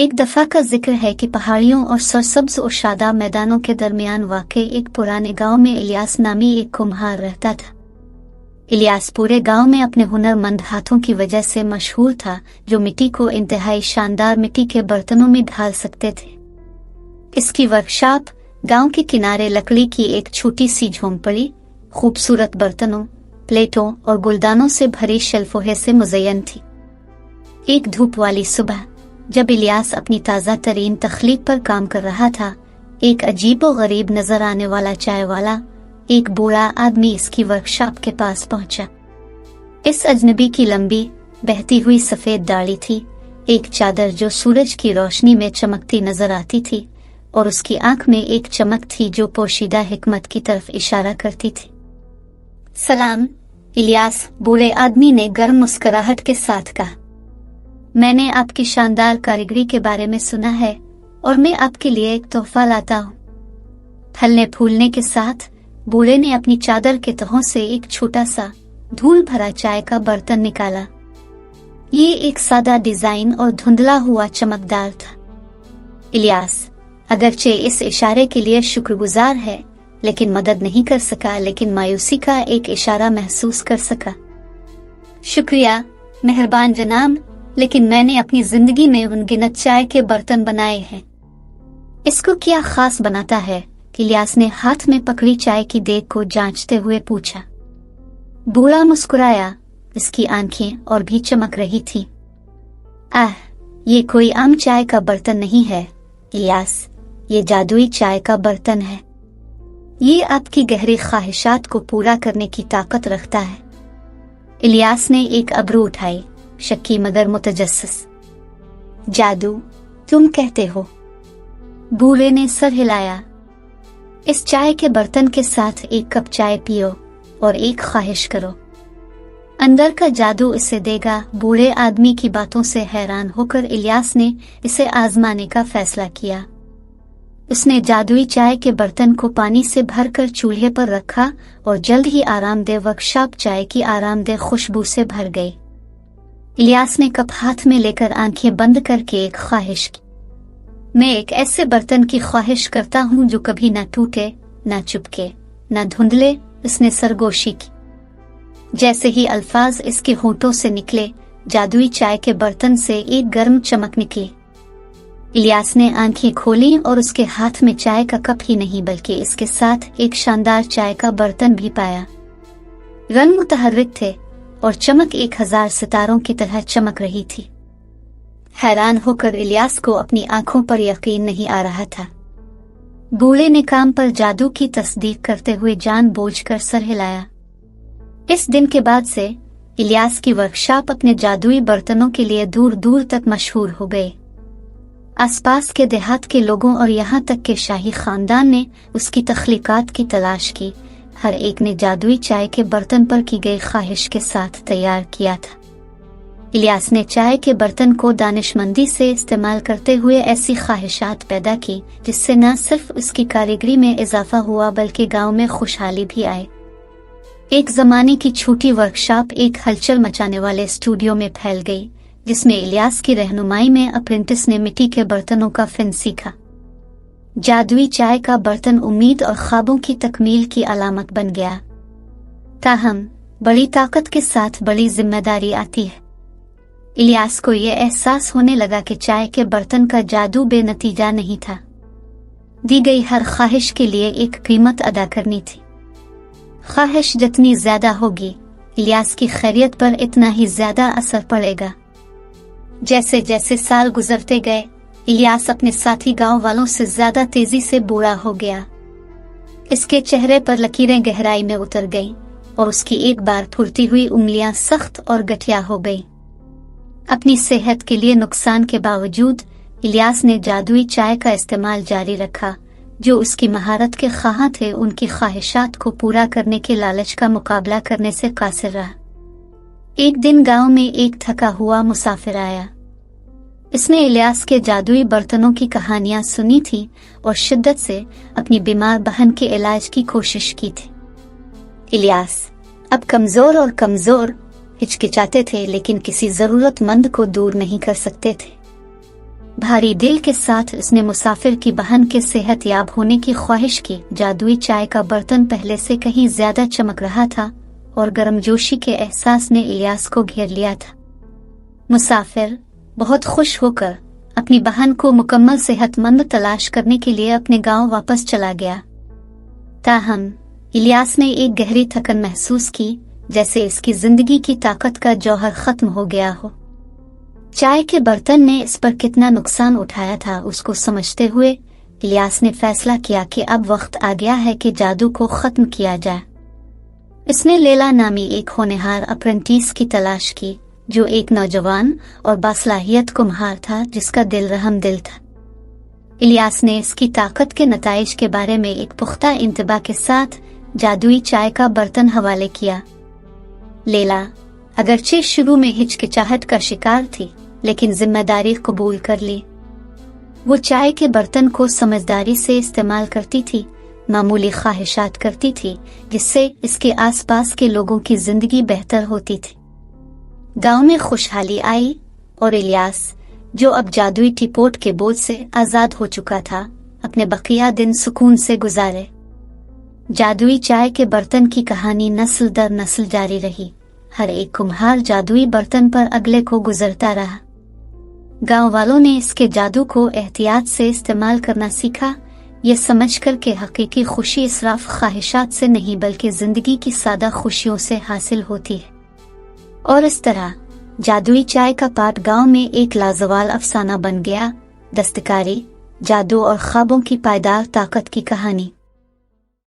एक दफा का जिक्र है कि पहाड़ियों और सरसब्ज और शादाब मैदानों के दरमियान वाक़े एक पुराने गांव में इलियास नामी एक कुम्हार रहता था। इलियास पूरे गांव में अपने हुनरमंद हाथों की वजह से मशहूर था, जो मिट्टी को इंतहाई शानदार मिट्टी के बर्तनों में ढाल सकते थे। इसकी वर्कशॉप गांव के किनारे लकड़ी की एक छोटी सी झोंपड़ी, खूबसूरत बर्तनों, प्लेटों और गुलदानों से भरी शेल्फों से मुज़य्यन थी। एक धूप वाली सुबह जब इलियास अपनी ताज़ा तरीन तख्लीक पर काम कर रहा था, एक अजीबो गरीब नजर आने वाला चाय वाला, एक बूढ़ा आदमी इसकी वर्कशॉप के पास पहुंचा। इस अजनबी की लंबी बहती हुई सफेद दाढ़ी थी, एक चादर जो सूरज की रोशनी में चमकती नजर आती थी, और उसकी आंख में एक चमक थी जो पोशीदा हिकमत की तरफ इशारा करती थी। सलाम, इलियास, बूढ़े आदमी ने गर्म मुस्कुराहट के साथ कहा। मैंने आपकी शानदार कारीगरी के बारे में सुना है और मैं आपके लिए एक तोहफा लाता हूँ। फलने फूलने के साथ बूढ़े ने अपनी चादर के तहों से एक छोटा सा धूल भरा चाय का बर्तन निकाला। ये एक सादा डिजाइन और धुंधला हुआ चमकदार था। इलियास अगरचे इस इशारे के लिए शुक्रगुजार है, लेकिन मदद नहीं कर सका, लेकिन मायूसी का एक इशारा महसूस कर सका। शुक्रिया मेहरबान जनाब, लेकिन मैंने अपनी जिंदगी में अनगिनत चाय के बर्तन बनाए हैं। इसको क्या खास बनाता है? इलियास ने हाथ में पकड़ी चाय की देग को जांचते हुए पूछा। बूढ़ा मुस्कुराया, इसकी आंखें और भी चमक रही थी। ये कोई आम चाय का बर्तन नहीं है इलियास, ये जादुई चाय का बर्तन है। ये आपकी गहरी ख्वाहिशात को पूरा करने की ताकत रखता है। इलियास ने एक अबरू उठाई, शक्की मगर मुतजस्सिस। जादू तुम कहते हो? बूढ़े ने सर हिलाया। इस चाय के बर्तन के साथ एक कप चाय पियो और एक ख्वाहिश करो, अंदर का जादू इसे देगा। बूढ़े आदमी की बातों से हैरान होकर इलियास ने इसे आजमाने का फैसला किया। उसने जादुई चाय के बर्तन को पानी से भरकर चूल्हे पर रखा और जल्द ही आरामदेह वर्कशॉप चाय की आरामदेह खुशबू से भर गई। इलियास ने कप हाथ में लेकर आंखें बंद करके एक ख्वाहिश की। मैं एक ऐसे बर्तन की ख्वाहिश करता हूँ जो कभी न टूटे, न चुपके, न धुंधले, उसने सरगोशी की। जैसे ही अल्फाज इसके होठों से निकले, जादुई चाय के बर्तन से एक गर्म चमक निकली। इलियास ने आंखें खोली और उसके हाथ में चाय का कप ही नहीं बल्कि इसके साथ एक शानदार चाय का बर्तन भी पाया। रंग मुतहर्रिक थे और चमक 1000 सितारों की तरह चमक रही थी। हैरान होकर इलियास को अपनी आंखों पर यकीन नहीं आ रहा था। बूढ़े ने काम पर जादू की तस्दीक करते हुए जानबूझकर सर हिलाया। इस दिन के बाद से इलियास की वर्कशॉप अपने जादुई बर्तनों के लिए दूर दूर तक मशहूर हो गई। आसपास के देहात के लोगों और यहाँ तक के शाही खानदान ने उसकी तख्लीकात की तलाश की। हर एक ने जादुई चाय के बर्तन पर की गई ख्वाहिश के साथ तैयार किया था। इलियास ने चाय के बर्तन को दानिशमंदी से इस्तेमाल करते हुए ऐसी ख्वाहिशात पैदा की जिससे न सिर्फ उसकी कारीगरी में इजाफा हुआ बल्कि गांव में खुशहाली भी आई। एक जमाने की छोटी वर्कशॉप एक हलचल मचाने वाले स्टूडियो में फैल गई, जिसमें इलियास की रहनुमाई में अप्रेंटिस ने मिट्टी के बर्तनों का फन सीखा। जादुई चाय का बर्तन उम्मीद और ख्वाबों की तकमील की अलामत बन गया। ताहम बड़ी ताकत के साथ बड़ी जिम्मेदारी आती है। इलियास को यह एहसास होने लगा कि चाय के बर्तन का जादू बेनतीजा नहीं था। दी गई हर ख्वाहिश के लिए एक कीमत अदा करनी थी। ख्वाहिश जितनी ज्यादा होगी, इलियास की खैरियत पर इतना ही ज्यादा असर पड़ेगा। जैसे जैसे साल गुजरते गए, इलियास अपने साथी गांव वालों से ज्यादा तेजी से बूढ़ा हो गया। इसके चेहरे पर लकीरें गहराई में उतर गईं और उसकी एक बार फुलती हुई उंगलियां सख्त और गठिया हो गईं। अपनी सेहत के लिए नुकसान के बावजूद इलियास ने जादुई चाय का इस्तेमाल जारी रखा। जो उसकी महारत के ख्वाह थे, उनकी ख्वाहिशात को पूरा करने के लालच का मुकाबला करने से कासिर रहा। एक दिन गांव में एक थका हुआ मुसाफिर आया। इसने इलियास के जादुई बर्तनों की कहानियां सुनी थी और शिद्दत से अपनी बीमार बहन के इलाज की कोशिश की थी। इलियास अब कमजोर और कमजोर हिचकिचाते थे, लेकिन किसी जरूरतमंद को दूर नहीं कर सकते थे। भारी दिल के साथ उसने मुसाफिर की बहन के सेहत याब होने की ख्वाहिश की। जादुई चाय का बर्तन पहले से कहीं ज्यादा चमक रहा था और गर्मजोशी के एहसास ने इलियास को घेर लिया था। मुसाफिर बहुत खुश होकर अपनी बहन को मुकम्मल सेहतमंद तलाश करने के लिए अपने गांव वापस चला गया। ताहम इलियास ने एक गहरी थकन महसूस की, जैसे इसकी जिंदगी की ताकत का जौहर खत्म हो गया हो। चाय के बर्तन ने इस पर कितना नुकसान उठाया था उसको समझते हुए इलियास ने फैसला किया कि अब वक्त आ गया है कि जादू को खत्म किया जाए। इसने लैला नामी एक होनहार अप्रेंटिस की तलाश की, जो एक नौजवान और बासलाहियत कुम्हार था जिसका दिल रहम दिल था। इलियास ने इसकी ताकत के नताइज के बारे में एक पुख्ता इंतबा के साथ जादुई चाय का बर्तन हवाले किया। लैला अगरचे शुरू में हिचकिचाहट का शिकार थी, लेकिन जिम्मेदारी कबूल कर ली। वो चाय के बर्तन को समझदारी से इस्तेमाल करती थी, मामूली ख्वाहिशात करती थी जिससे इसके आसपास के लोगों की जिंदगी बेहतर होती थी। गांव में खुशहाली आई और इलियास, जो अब जादुई टीपोट के बोझ से आजाद हो चुका था, अपने बकिया दिन सुकून से गुजारे। जादुई चाय के बर्तन की कहानी नस्ल दर नस्ल जारी रही। हर एक कुम्हार जादुई बर्तन पर अगले को गुजरता रहा। गांव वालों ने इसके जादू को एहतियात से इस्तेमाल करना सीखा, ये समझकर कि हकीकी खुशी इसराफ ख्वाहिशात से नहीं बल्कि जिंदगी की सादा खुशियों से हासिल होती है। और इस तरह जादुई चाय का पाट गांव में एक लाजवाल अफसाना बन गया। दस्तकारी, जादू और ख्वाबों की पायदार ताकत की कहानी।